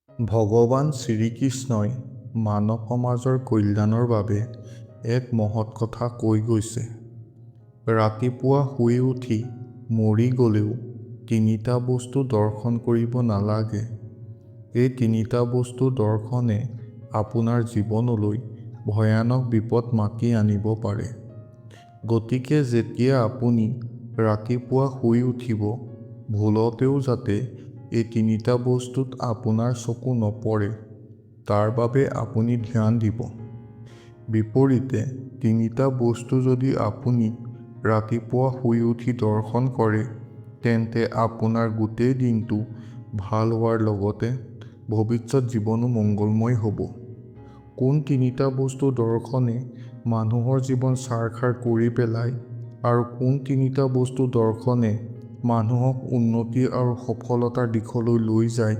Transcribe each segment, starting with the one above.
ভগৱান শ্ৰীকৃষ্ণই মানৱ সমাজৰ কল্যাণৰ বাবে এক মহৎ কথা কৈ গৈছে। ৰাতিপুৱা শুই উঠি মৰি গ'লেও তিনিটা বস্তু দৰ্শন কৰিব নালাগে। এই তিনিটা বস্তু দৰ্শনে আপোনাৰ জীৱনলৈ ভয়ানক বিপদ মাতি আনিব পাৰে। গতিকে যেতিয়া আপুনি ৰাতিপুৱা শুই উঠিব, ভুলতেও যাতে এই তিনিটা বস্তুত আপোনাৰ চকু নপৰে, তাৰ বাবে আপুনি ধ্যান দিব। বিপৰীতে তিনিটা বস্তু যদি আপুনি ৰাতিপুৱা শুই উঠি দৰ্শন কৰে, তেন্তে আপোনাৰ গোটেই দিনটো ভাল হোৱাৰ লগতে ভৱিষ্যত জীৱনো মংগলময় হ'ব। কোন তিনিটা বস্তু দৰ্শনে মানুহৰ জীৱন ছাৰখাৰ কৰি পেলায় আৰু কোন তিনিটা বস্তু দৰ্শনে মানুহক উন্নতি আৰু সফলতাৰ দিশলৈ লৈ যায়,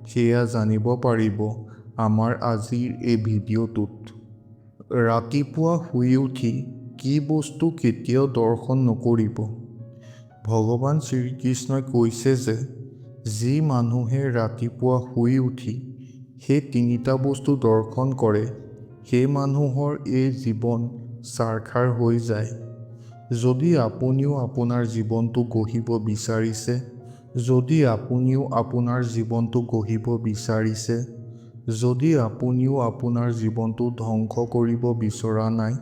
সেয়া জানিব পাৰিব আমাৰ আজিৰ এই ভিডিঅ'টোত। ৰাতিপুৱা শুই উঠি কি বস্তু কেতিয়াও দৰ্শন নকৰিব। ভগৱান শ্ৰীকৃষ্ণই কৈছে যে যি মানুহে ৰাতিপুৱা শুই উঠি সেই তিনিটা বস্তু দৰ্শন কৰে, সেই মানুহৰ এই জীৱন ছাৰখাৰ হৈ যায়। যদি আপুনিও আপোনাৰ জীৱনটো গঢ়িব বিচাৰিছে, যদি আপুনিও আপোনাৰ জীৱনটো গঢ়িব বিচাৰিছে, যদি আপুনিও আপোনাৰ জীৱনটো ধ্বংস কৰিব বিচৰা নাই,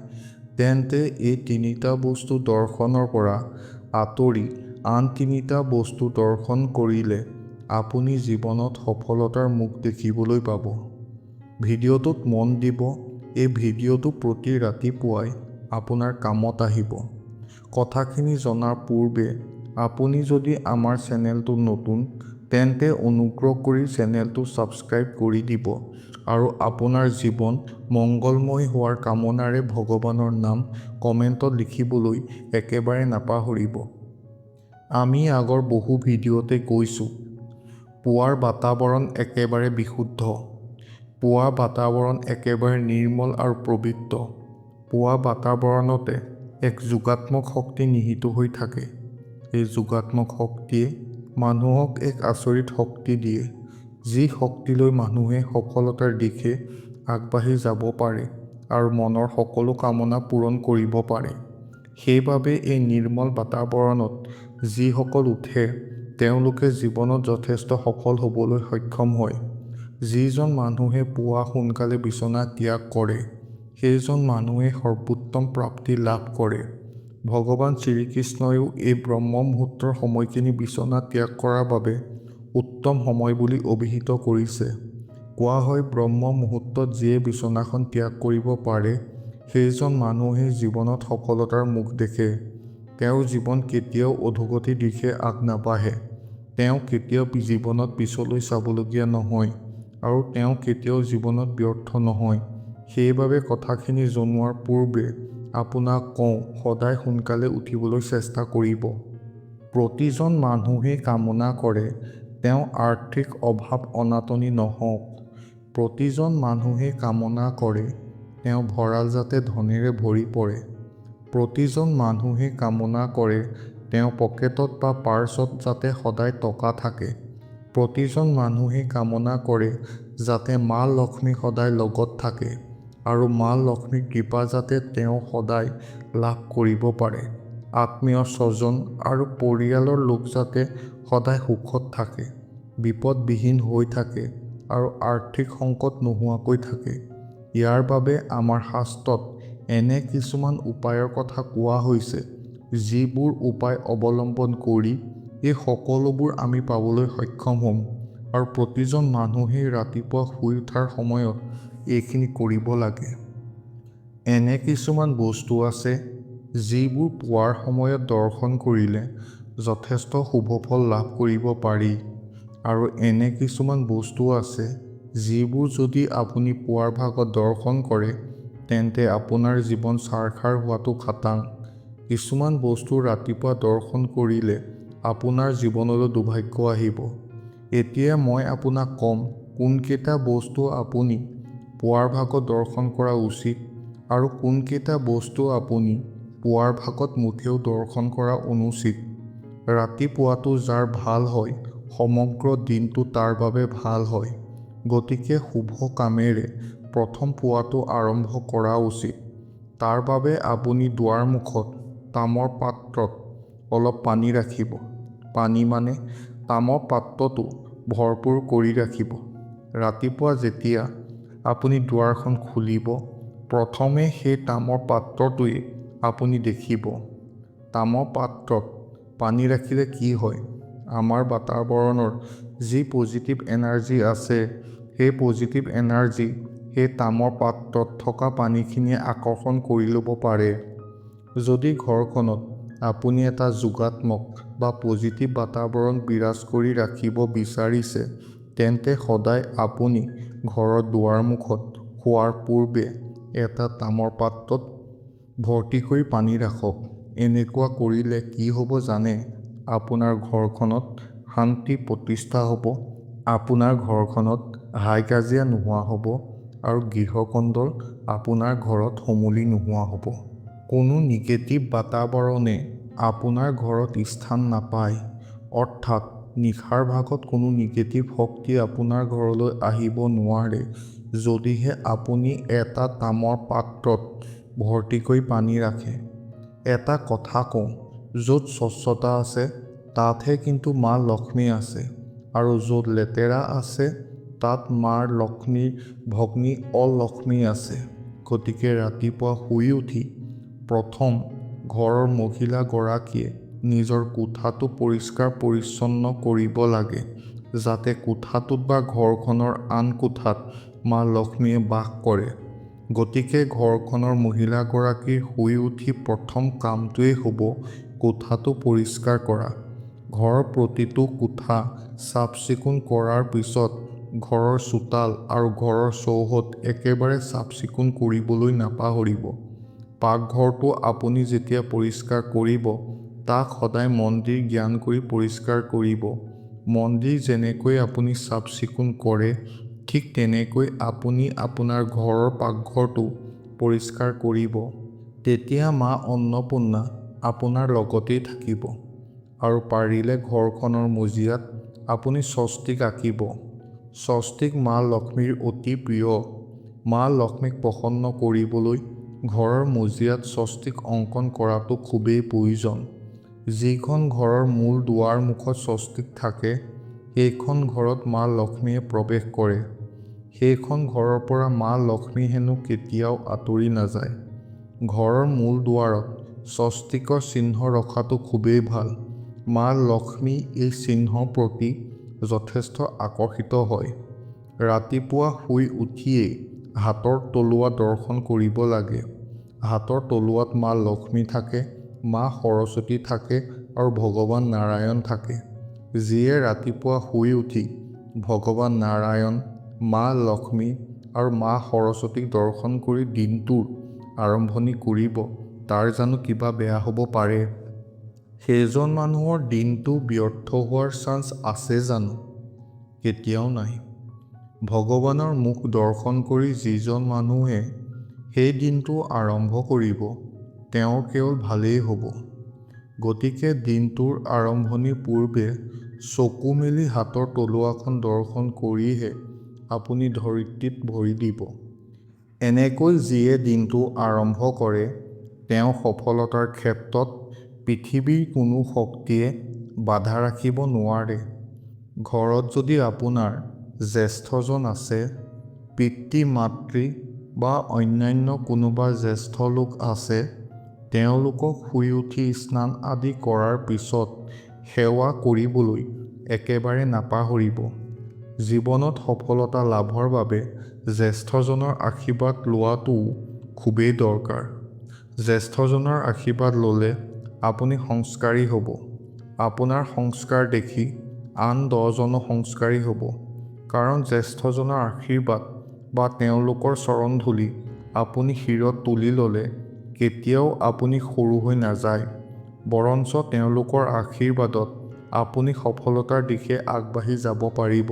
তেন্তে এই তিনিটা বস্তু দৰ্শনৰ পৰা আঁতৰি আন তিনিটা বস্তু দৰ্শন কৰিলে আপুনি জীৱনত সফলতাৰ মুখ দেখিবলৈ পাব। ভিডিঅ'টোত মন দিব। এই ভিডিঅ'টো প্ৰতি ৰাতিপুৱাই আপোনাৰ কামত আহিব। কথাখিনি জনাৰ পূৰ্বে আপুনি যদি আমাৰ চেনেলটো নতুন, তেন্তে অনুগ্ৰহ কৰি চেনেলটো ছাবস্ক্ৰাইব কৰি দিব আৰু আপোনাৰ জীৱন মংগলময় হোৱাৰ কামনাৰে ভগৱানৰ নাম কমেণ্টত লিখিবলৈ একেবাৰে নাপাহৰিব। আমি আগৰ বহু ভিডিঅ'তে কৈছোঁ, পুৱাৰ বাতাৱৰণ একেবাৰে বিশুদ্ধ। পুৱা বাতাৱৰণ একেবাৰে নিৰ্মল আৰু পবিত্ৰ। পুৱা বাতাৱৰণতে এক যোগাত্মক শক্তি নিহিত হৈ থাকে। এই যোগাত্মক শক্তিয়ে মানুহক এক আচৰিত শক্তি দিয়ে, যি শক্তিলৈ মানুহে সফলতাৰ দিশে আগবাঢ়ি যাব পাৰে আৰু মনৰ সকলো কামনা পূৰণ কৰিব পাৰে। সেইবাবে এই নিৰ্মল বাতাৱৰণত যিসকল উঠে, তেওঁলোকে জীৱনত যথেষ্ট সফল হ'বলৈ সক্ষম হয়। যিজন মানুহে পুৱা সোনকালে বিচনা ত্যাগ কৰে, সেইজন মানুহে সৰ্বোত্তম প্ৰাপ্তি লাভ কৰে। ভগৱান শ্ৰীকৃষ্ণইও এই ব্ৰহ্ম মুহূৰ্তৰ সময়খিনি বিচনা ত্যাগ কৰাৰ বাবে উত্তম সময় বুলি অভিহিত কৰিছে। কোৱা হয়, ব্ৰহ্ম মুহূৰ্তত যিয়ে বিচনাখন ত্যাগ কৰিব পাৰে, সেইজন মানুহেই জীৱনত সফলতাৰ মুখ দেখে। তেওঁৰ জীৱন কেতিয়াও অধোগতিৰ দিশে আগ নাবাঢ়ে। তেওঁ কেতিয়াও জীৱনত পিছলৈ চাবলগীয়া নহয় আৰু তেওঁ কেতিয়াও জীৱনত ব্যৰ্থ নহয়। সেইবাবে কথাখিনি জনোৱাৰ পূৰ্বে আপোনাক কওঁ, সদায় সোনকালে উঠিবলৈ চেষ্টা কৰিব। প্ৰতিজন মানুহেই কামনা কৰে তেওঁ আৰ্থিক অভাৱ অনাটনি নহওক। প্ৰতিজন মানুহেই কামনা কৰে তেওঁ ভঁৰাল যাতে ধনেৰে ভৰি পৰে। প্ৰতিজন মানুহেই কামনা কৰে তেওঁ পকেটত বা পাৰ্চত যাতে সদায় টকা থাকে। প্ৰতিজন মানুহেই কামনা কৰে যাতে মা লক্ষ্মী সদায় লগত থাকে আৰু মা লক্ষ্মীৰ কৃপা যাতে তেওঁ সদায় লাভ কৰিব পাৰে। আত্মীয় স্বজন আৰু পৰিয়ালৰ লোক যাতে সদায় সুখত থাকে, বিপদবিহীন হৈ থাকে আৰু আৰ্থিক সংকট নোহোৱাকৈ থাকে। ইয়াৰ বাবে আমাৰ শাস্ত্ৰত এনে কিছুমান উপায়ৰ কথা কোৱা হৈছে, যিবোৰ উপায় অৱলম্বন কৰি এই সকলোবোৰ আমি পাবলৈ সক্ষম হ'ম আৰু প্ৰতিজন মানুহেই ৰাতিপুৱা শুই উঠাৰ সময়ত এইখিনি কৰিব লাগে। এনে কিছুমান বস্তু আছে যিবোৰ পুৱাৰ সময়ত দৰ্শন কৰিলে যথেষ্ট শুভফল লাভ কৰিব পাৰি, আৰু এনে কিছুমান বস্তু আছে যিবোৰ যদি আপুনি পুৱাৰ ভাগত দৰ্শন কৰে, তেন্তে আপোনাৰ জীৱন ছাৰখাৰ হোৱাটো খাটাং। কিছুমান বস্তু ৰাতিপুৱা দৰ্শন কৰিলে আপোনাৰ জীৱনলৈ দুৰ্ভাগ্য আহিব। এতিয়া মই আপোনাক ক'ম কোনকেইটা বস্তু আপুনি পুৱাৰ ভাগত দৰ্শন কৰা উচিত আৰু কোনকেইটা বস্তু আপুনি পুৱাৰ ভাগত মুঠেও দৰ্শন কৰা অনুচিত। ৰাতিপুৱাটো যাৰ ভাল হয়, সমগ্ৰ দিনটো তাৰ বাবে ভাল হয়। গতিকে শুভ কামেৰে প্ৰথম পুৱাটো আৰম্ভ কৰা উচিত। তাৰ বাবে আপুনি দুৱাৰমুখত তামৰ পাত্ৰত অলপ পানী ৰাখিব। পানী মানে তামৰ পাত্ৰটো ভৰপূৰ কৰি ৰাখিব। ৰাতিপুৱা যেতিয়া আপুনি দুৱাৰখন খুলিব, প্ৰথমে সেই তামৰ পাত্ৰটোৱে আপুনি দেখিব। তামৰ পাত্ৰত পানী ৰাখিলে কি হয়, আমাৰ বাতাবৰণৰ যি পজিটিভ এনাৰ্জি আছে, সেই পজিটিভ এনাৰ্জি সেই তামৰ পাত্ৰত থকা পানীখিনিয়ে আকৰ্ষণ কৰি ল'ব পাৰে। যদি ঘৰখনত আপুনি এটা যোগাত্মক বা পজিটিভ বাতাবৰণ বিৰাজ কৰি ৰাখিব বিচাৰিছে, তেন্তে সদায় আপুনি ঘৰৰ দুৱাৰমুখত শোৱাৰ পূৰ্বে এটা তামৰ পাত্ৰত ভৰ্তি কৰি পানী ৰাখক। এনেকুৱা কৰিলে কি হ'ব জানে? আপোনাৰ ঘৰখনত শান্তি প্ৰতিষ্ঠা হ'ব, আপোনাৰ ঘৰখনত হাই কাজিয়া নোহোৱা হ'ব আৰু গৃহকন্দল আপোনাৰ ঘৰত সমূলি নোহোৱা হ'ব। কোনো নিগেটিভ বাতাবৰণে আপোনাৰ ঘৰত স্থান নাপায়। অৰ্থাৎ নিশাৰ ভাগত কোনো নিগেটিভ শক্তি আপোনাৰ ঘৰলৈ আহিব নোৱাৰে, যদিহে আপুনি এটা তামৰ পাত্ৰত ভৰ্তি কৰি পানী ৰাখে। এটা কথা কওঁ, য'ত স্বচ্ছতা আছে তাতহে কিন্তু মা লক্ষ্মী আছে, আৰু য'ত লেতেৰা আছে তাত মাৰ লক্ষ্মীৰ ভগ্নী অলক্ষ্মী আছে। গতিকে ৰাতিপুৱা শুই উঠি প্ৰথম ঘৰৰ মহিলাগৰাকীয়ে নিজৰ কোঠাটো পৰিষ্কাৰ পৰিচ্ছন্ন কৰিব লাগে, যাতে কোঠাটোত বা ঘৰখনৰ আন কোঠাত মা লক্ষ্মীয়ে বাস কৰে। গতিকে ঘৰখনৰ মহিলাগৰাকীৰ শুই উঠি প্ৰথম কামটোৱেই হ'ব কোঠাটো পৰিষ্কাৰ কৰা। ঘৰৰ প্ৰতিটো কোঠা চাফ চিকুণ কৰাৰ পিছত ঘৰৰ চোতাল আৰু ঘৰৰ চৌহদ একেবাৰে চাফ চিকুণ কৰিবলৈ নাপাহৰিব। পাকঘৰটো আপুনি যেতিয়া পৰিষ্কাৰ কৰিব, তাক সদায় মন্দিৰ জ্ঞান কৰি পৰিষ্কাৰ কৰিব। মন্দিৰ যেনেকৈ আপুনি চাফ চিকুণ কৰে, ঠিক তেনেকৈ আপুনি আপোনাৰ ঘৰৰ পাকঘৰটো পৰিষ্কাৰ কৰিব। তেতিয়া মা অন্নপূৰ্ণা আপোনাৰ লগতেই থাকিব। আৰু পাৰিলে ঘৰখনৰ মজিয়াত আপুনি স্বস্তিক আঁকিব। স্বস্তিক মা লক্ষ্মীৰ অতি প্ৰিয়। মা লক্ষ্মীক প্ৰসন্ন কৰিবলৈ ঘৰৰ মজিয়াত স্বস্তিক অংকন কৰাটো খুবেই প্ৰয়োজন। যিখন ঘৰৰ মূল দুৱাৰমুখত স্বস্তিক থাকে, সেইখন ঘৰত মা লক্ষ্মীয়ে প্ৰৱেশ কৰে। সেইখন ঘৰৰ পৰা মা লক্ষ্মী হেনো কেতিয়াও আঁতৰি নাযায়। ঘৰৰ মূল দুৱাৰত স্বস্তিকৰ চিহ্ন ৰখাটো খুবেই ভাল। মা লক্ষ্মী এই চিহ্নৰ প্ৰতি যথেষ্ট আকৰ্ষিত হয়। ৰাতিপুৱা শুই উঠিয়েই হাতৰ তলুৱা দৰ্শন কৰিব লাগে। হাতৰ তলুৱাত মা লক্ষ্মী থাকে, মা সৰস্বতী থাকে আৰু ভগৱান নাৰায়ণ থাকে। যিয়ে ৰাতিপুৱা শুই উঠি ভগৱান নাৰায়ণ, মা লক্ষ্মী আৰু মা সৰস্বতীক দৰ্শন কৰি দিনটোৰ আৰম্ভণি কৰিব, তাৰ জানো কিবা বেয়া হ'ব পাৰে? সেইজন মানুহৰ দিনটো ব্যৰ্থ হোৱাৰ চান্স আছে জানো? কেতিয়াও নাই। ভগৱানৰ মুখ দৰ্শন কৰি যিজন মানুহে সেই দিনটো আৰম্ভ কৰিব, তেওঁৰ কেৱল ভালেই হ'ব। গতিকে দিনটোৰ আৰম্ভণিৰ পূৰ্বে চকু মেলি হাতৰ তলুৱাখন দৰ্শন কৰিহে আপুনি ধৰিত্ৰীত ভৰি দিব। এনেকৈ যিয়ে দিনটো আৰম্ভ কৰে, তেওঁ সফলতাৰ ক্ষেত্ৰত পৃথিৱীৰ কোনো শক্তিয়ে বাধা ৰাখিব নোৱাৰে। ঘৰত যদি আপোনাৰ জ্যেষ্ঠজন আছে, পিতৃ মাতৃ বা অন্যান্য কোনোবা জ্যেষ্ঠ লোক আছে, তেওঁলোকক শুই উঠি স্নান আদি কৰাৰ পিছত সেৱা কৰিবলৈ একেবাৰে নাপাহৰিব। জীৱনত সফলতা লাভৰ বাবে জ্যেষ্ঠজনৰ আশীৰ্বাদ লোৱাটোও খুবেই দৰকাৰ। জ্যেষ্ঠজনৰ আশীৰ্বাদ ল'লে আপুনি সংস্কাৰী হ'ব। আপোনাৰ সংস্কাৰ দেখি আন 10জনো সংস্কাৰী হ'ব। কাৰণ জ্যেষ্ঠজনৰ আশীৰ্বাদ বা তেওঁলোকৰ চৰণধূলি আপুনি শিৰত তুলি ল'লে কেতিয়াও আপুনি সৰু হৈ নাযায়, বৰঞ্চ তেওঁলোকৰ আশীৰ্বাদত আপুনি সফলতাৰ দিশে আগবাঢ়ি যাব পাৰিব।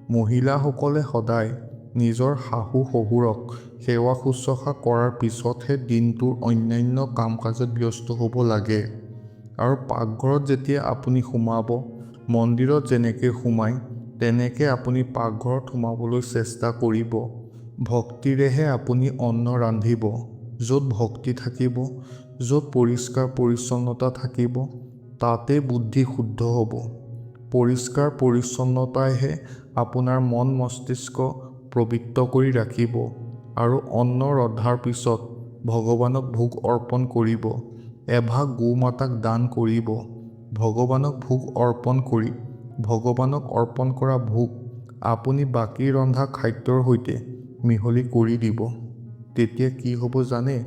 মহিলাসকলে সদায় নিজৰ শাহু শহুৰক সেৱা শুশ্ৰূষা কৰাৰ পিছতহে দিনটোৰ অন্যান্য কাম কাজত ব্যস্ত হ'ব লাগে। আৰু পাকঘৰত যেতিয়া আপুনি সোমাব, মন্দিৰত যেনেকৈ সোমায় তেনেকৈ আপুনি পাকঘৰত সোমাবলৈ চেষ্টা কৰিব। ভক্তিৰেহে আপুনি অন্ন ৰান্ধিব। য'ত ভক্তি থাকিব, য'ত পৰিষ্কাৰ পৰিচ্ছন্নতা থাকিব, তাতে বুদ্ধি শুদ্ধ হ'ব। পৰিষ্কাৰ পৰিচ্ছন্নতাইহে আপোনাৰ মন মস্তিষ্ক পবিত্ৰ কৰি ৰাখিব। আৰু অন্ন ৰন্ধাৰ পিছত ভগৱানক ভোগ অৰ্পণ কৰিব। এভাগ গোমাতাক দান কৰিব। ভগৱানক ভোগ অৰ্পণ কৰি ভগৱানক অৰ্পণ কৰা ভোগ আপুনি বাকী ৰন্ধা খাদ্যৰ সৈতে মিহলি কৰি দিব। তেতিয়া কি হ'ব জানে?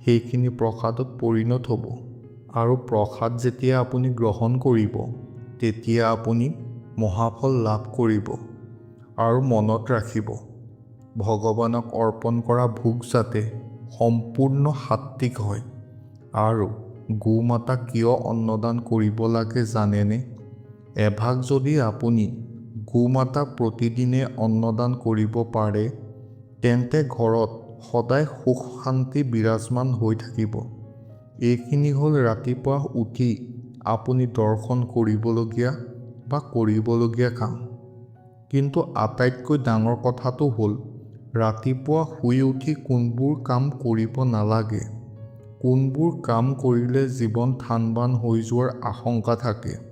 সেইখিনি প্ৰসাদত পৰিণত হ'ব। আৰু প্ৰসাদ যেতিয়া আপুনি গ্ৰহণ কৰিব, তেতিয়া আপুনি মহাফল লাভ কৰিব। আৰু মনত ৰাখিব, ভগৱানক অৰ্পণ কৰা ভোগ যাতে সম্পূৰ্ণ সাত্বিক হয়। আৰু গোমাতাক কিয় অন্নদান কৰিব লাগে জানেনে? এভাগ যদি আপুনি গোমাতাক প্ৰতিদিনে অন্নদান কৰিব পাৰে, তেন্তে ঘৰত সদায় সুখ শান্তি বিৰাজমান হৈ থাকিব। এইখিনি হ'ল ৰাতিপুৱা উঠি আপুনি দৰ্শন কৰিবলগীয়া কাম। কিন্তু আটাইতকৈ ডাঙৰ কথাটো হ'ল ৰাতিপুৱা শুই উঠি কোনবোৰ কাম কৰিব নালাগে। কোনবোৰ কাম কৰিলে জীৱন থানবান হৈ যোৱাৰ আশংকা থাকে।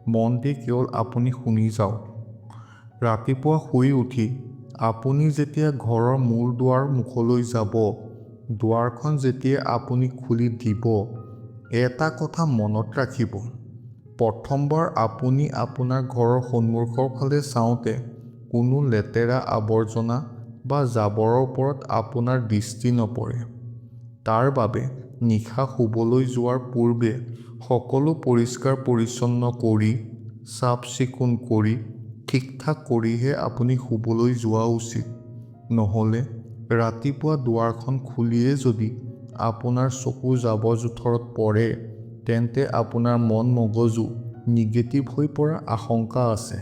মন দি কেৱল আপুনি শুনি যাওক। ৰাতিপুৱা শুই উঠি আপুনি যেতিয়া ঘৰৰ মূল দুৱাৰ মুখলৈ যাব, দুৱাৰখন যেতিয়া আপুনি খুলি দিব, এটা কথা মনত ৰাখিব। প্ৰথমবাৰ আপুনি আপোনাৰ ঘৰৰ সন্মুখৰ ফালে চাওঁতে কোনো লেতেৰা আৱৰ্জনা বা জাবৰৰ ওপৰত আপোনাৰ দৃষ্টি নপৰে। তাৰ বাবে নিশা শুবলৈ যোৱাৰ পূৰ্বে সকলো পৰিষ্কাৰ পৰিচ্ছন্ন কৰি, চাফ চিকুণ কৰি, ঠিক ঠাক কৰিহে আপুনি শুবলৈ যোৱা উচিত। নহ'লে ৰাতিপুৱা দুৱাৰখন খুলিয়ে যদি আপোনাৰ চকু জাবৰ জোথৰত পৰে, তেন্তে আপোনাৰ মন মগজু নিগেটিভ হৈ পৰাৰ আশংকা আছে।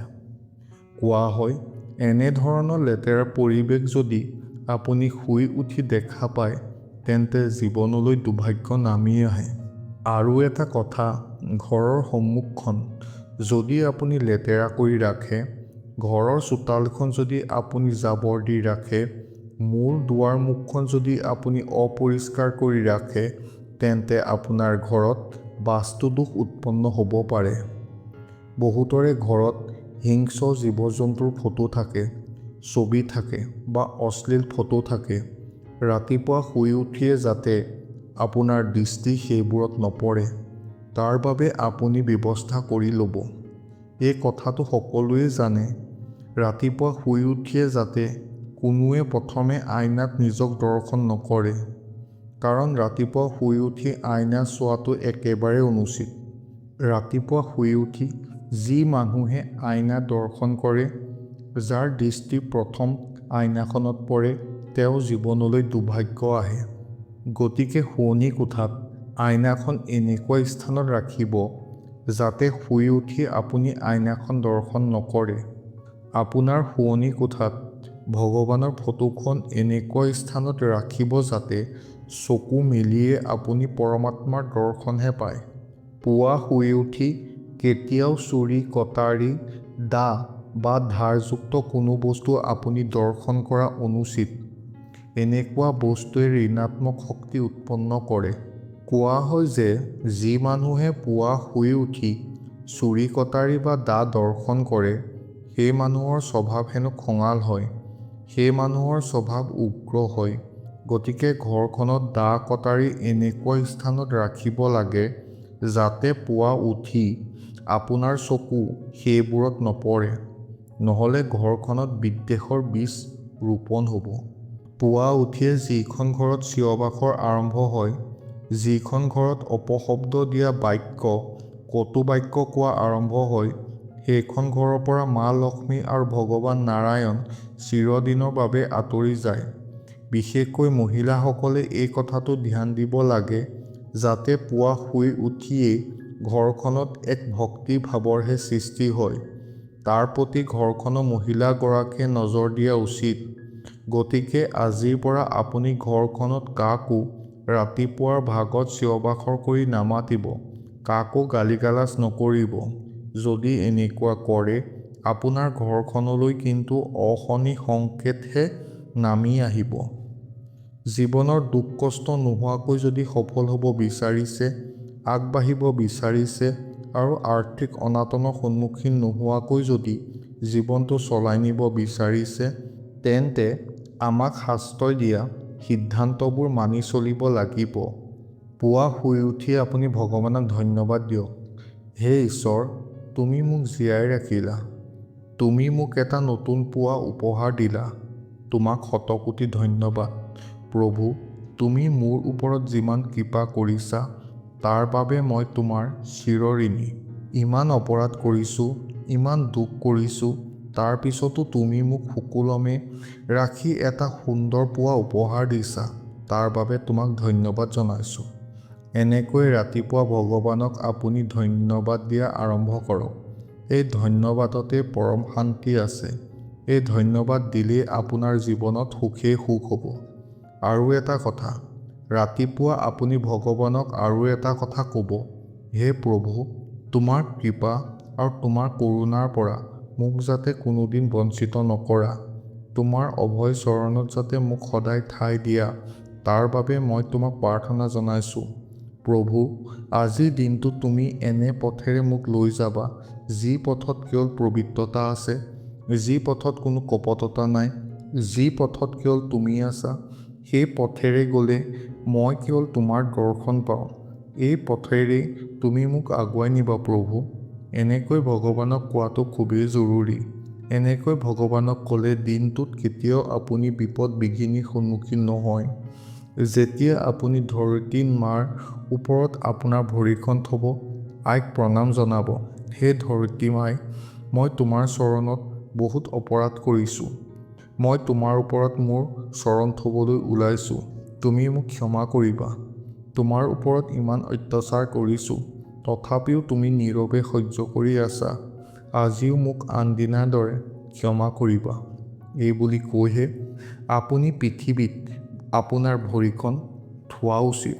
কোৱা হয়, এনেধৰণৰ লেতেৰা পৰিৱেশ যদি আপুনি শুই উঠি দেখা পায়, তেন্তে জীৱনলৈ দুৰ্ভাগ্য নামি আহে। আৰু এটা কথা, ঘৰৰ সন্মুখখন যদি আপুনি লেতেৰা কৰি ৰাখে, ঘৰৰ চোতালখন যদি আপুনি জাবৰ দি ৰাখে, মূল দুৱাৰ মুখখন যদি আপুনি অপৰিষ্কাৰ কৰি ৰাখে, তেন্তে আপোনাৰ ঘৰত বাস্তুদোষ উৎপন্ন হ'ব পাৰে। বহুতৰে ঘৰত হিংস্ৰ জীৱ-জন্তুৰ ফটো থাকে, ছবি থাকে বা অশ্লীল ফটো থাকে। ৰাতিপুৱা শুই উঠিয়ে যাতে আপোনাৰ দৃষ্টি সেইবোৰত নপৰে, তাৰ বাবে আপুনি ব্যৱস্থা কৰি ল'ব। এই কথাটো সকলোৱে জানে। ৰাতিপুৱা শুই উঠিয়ে যাতে কোনোৱে প্ৰথমে আইনাত নিজক দৰ্শন নকৰে। কাৰণ ৰাতিপুৱা শুই উঠি আইনা চোৱাটো একেবাৰে অনুচিত। ৰাতিপুৱা শুই উঠি যি মানুহে আইনা দৰ্শন কৰে, যাৰ দৃষ্টি প্ৰথম আইনাখনত পৰে, তেওঁ জীৱনলৈ দুৰ্ভাগ্য আহে। গতিকে শোৱনি কোঠাত আইনাখন এনেকুৱা স্থানত ৰাখিব, যাতে শুই উঠি আপুনি আইনাখন দৰ্শন নকৰে। আপোনাৰ শোৱনি কোঠাত ভগৱানৰ ফটোখন এনেকুৱা স্থানত ৰাখিব যাতে চকু মেলিয়ে আপুনি পৰমাত্মাৰ দৰ্শনহে পায়। পুৱা শুই উঠি কেতিয়াও চুৰি, কটাৰী, দা বা ধাৰযুক্ত কোনো বস্তু আপুনি দৰ্শন কৰা অনুচিত। এনেকুৱা বস্তুৱে ঋণাত্মক শক্তি উৎপন্ন কৰে। কোৱা হয় যে যি মানুহে পুৱা শুই উঠি চুৰি, কটাৰী বা দা দৰ্শন কৰে, সেই মানুহৰ স্বভাৱ হেনো খঙাল হয়। সেই মানুহৰ স্বভাৱ উগ্ৰ হয়। গতিকে ঘৰখনত দা, কটাৰী এনেকুৱা স্থানত ৰাখিব লাগে যাতে পুৱা উঠি আপোনাৰ চকু সেইবোৰত নপৰে। নহ'লে ঘৰখনত বিদ্বেষৰ বীজ ৰোপণ হ'ব। পুৱা উঠিয়ে যিখন ঘৰত চিঞৰ-বাখৰ আৰম্ভ হয়, যিখন ঘৰত অপশব্দ দিয়া বাক্য, কটু বাক্য কোৱা আৰম্ভ হয়, সেইখন ঘৰৰ পৰা মা লক্ষ্মী আৰু ভগৱান নাৰায়ণ চিৰদিনৰ বাবে আঁতৰি যায়। বিশেষকৈ মহিলাসকলে এই কথাটো ধ্যান দিব লাগে যাতে পুৱা শুই উঠিয়েই ঘৰখনত এক ভক্তি ভাৱৰহে সৃষ্টি হয়। তাৰ প্ৰতি ঘৰখনৰ মহিলাগৰাকীয়ে নজৰ দিয়া উচিত। গতিকে আজিৰ পৰা আপুনি ঘৰখনত কাকো ৰাতিপুৱাৰ ভাগত চিঞৰ-বাখৰ কৰি নামাতিব, কাকো গালি-গালাজ নকৰিব। যদি এনেকুৱা কৰে, আপোনাৰ ঘৰখনলৈ কিন্তু অশনি সংকেতহে নামি আহিব। জীৱনৰ দুখ কষ্ট নোহোৱাকৈ যদি সফল হ'ব বিচাৰিছে, আগবাঢ়িব বিচাৰিছে আৰু আৰ্থিক অনাটনৰ সন্মুখীন নোহোৱাকৈ যদি জীৱনটো চলাই নিব বিচাৰিছে, তেন্তে আমাক শাস্ত্ৰই দিয়া সিদ্ধান্তবোৰ মানি চলিব লাগিব। পুৱা শুই উঠি আপুনি ভগৱানক ধন্যবাদ দিয়ক। হে ঈশ্বৰ, তুমি মোক জীয়াই ৰাখিলা। তুমি মোক এটা নতুন পুৱা উপহাৰ দিলা। তোমাক শতকোটি ধন্যবাদ। প্ৰভু, তুমি মোৰ ওপৰত যিমান কৃপা কৰিছা তাৰ বাবে মই তোমাৰ চিৰঋণী। ইমান অপৰাধ কৰিছোঁ, ইমান দুখ কৰিছোঁ, তাৰ পিছতো তুমি মোক সুকলমে ৰাখি এটা সুন্দৰ পুৱা উপহাৰ দিছা। তাৰ বাবে তোমাক ধন্যবাদ জনাইছোঁ। এনেকৈ ৰাতিপুৱা ভগৱানক আপুনি ধন্যবাদ দিয়া আৰম্ভ কৰক। এই ধন্যবাদতে পৰম শান্তি আছে। এই ধন্যবাদ দিলেই আপোনাৰ জীৱনত সুখেই সুখ হ'ব। আৰু এটা কথা, ৰাতিপুৱা আপুনি ভগৱানক আৰু এটা কথা ক'ব, হে প্ৰভু, তোমাৰ কৃপা আৰু তোমাৰ কৰোণাৰ পৰা মোক যাতে কোনোদিন বঞ্চিত নকৰা। তোমাৰ অভয় চৰণত যাতে মোক সদায় ঠাই দিয়া, তাৰ বাবে মই তোমাক প্ৰাৰ্থনা জনাইছোঁ। প্ৰভু, আজিৰ দিনটো তুমি এনে পথেৰে মোক লৈ যাবা, যি পথত কেৱল পবিত্ৰতা আছে, যি পথত কোনো কপটতা নাই, যি পথত কেৱল তুমি আছা। সেই পথেৰে গ'লে মই কেৱল তোমাৰ দৰ্শন পাওঁ। এই পথেৰেই তুমি মোক আগুৱাই নিবা প্ৰভু। এনেকৈ ভগৱানক কোৱাটো খুবেই জৰুৰী। এনেকৈ ভগৱানক ক'লে দিনটোত কেতিয়াও আপুনি বিপদ বিঘিনিৰ সন্মুখীন নহয়। যেতিয়া আপুনি ধৰিত্ৰী মাৰ ওপৰত আপোনাৰ ভৰিখন থ'ব, আইক প্ৰণাম জনাব, হে ধৰিত্ৰী মাই, মই তোমাৰ চৰণত বহুত অপৰাধ কৰিছোঁ। মই তোমাৰ ওপৰত মোৰ চৰণ থ'বলৈ ওলাইছোঁ। তুমি মোক ক্ষমা কৰিবা। তোমাৰ ওপৰত ইমান অত্যাচাৰ কৰিছোঁ, তথাপিও তুমি নীৰৱে সহ্য কৰি আছা। আজিও মোক আনদিনাৰ দৰে ক্ষমা কৰিবা। এইবুলি কৈহে আপুনি পৃথিৱীত আপোনাৰ ভৰিখন থোৱা উচিত।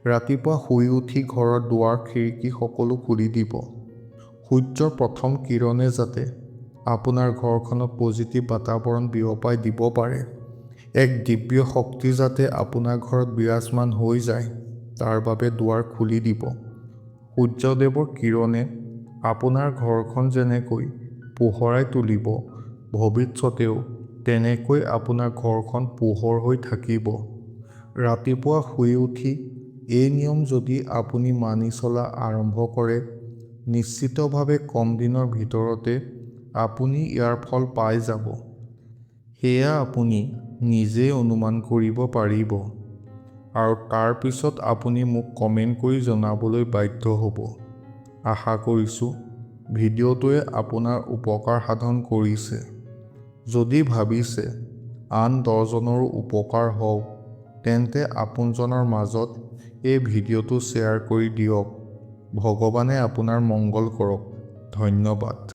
ৰাতিপুৱা শুই উঠি ঘৰৰ দুৱাৰ খিৰিকী সকলো খুলি দিব। সূৰ্যৰ প্ৰথম কিৰণে যাতে আপোনাৰ ঘৰখনত পজিটিভ বাতাৱৰণ বিয়পাই দিব পাৰে, এক দিব্য শক্তি যাতে আপোনাৰ ঘৰত বিৰাজমান হৈ যায়, তাৰ বাবে দুৱাৰ খুলি দিব। সূৰ্যদেৱৰ কিৰণে আপোনাৰ ঘৰখন যেনেকৈ পোহৰাই তুলিব, ভৱিষ্যতেও তেনেকৈ আপোনাৰ ঘৰখন পোহৰ হৈ থাকিব। ৰাতিপুৱা শুই উঠি এই নিয়ম যদি আপুনি মানি চলা আৰম্ভ কৰে, নিশ্চিতভাৱে কম দিনৰ ভিতৰতে আপুনি ইয়াৰ ফল পাই যাব। সেয়া আপুনি নিজেই অনুমান কৰিব পাৰিব। আৰু তাৰ পিছত আপুনি মোক কমেণ্ট কৰি জনাবলৈ বাধ্য হ'ব। আশা কৰিছোঁ ভিডিঅ'টোৱে আপোনাৰ উপকাৰ সাধন কৰিছে। যদি ভাবিছে আন 10জনৰো উপকাৰ হওক, তেন্তে আপোনজনৰ মাজত এই ভিডিঅ'টো শ্বেয়াৰ কৰি দিয়ক। ভগৱানে আপোনাৰ মংগল কৰক। ধন্যবাদ।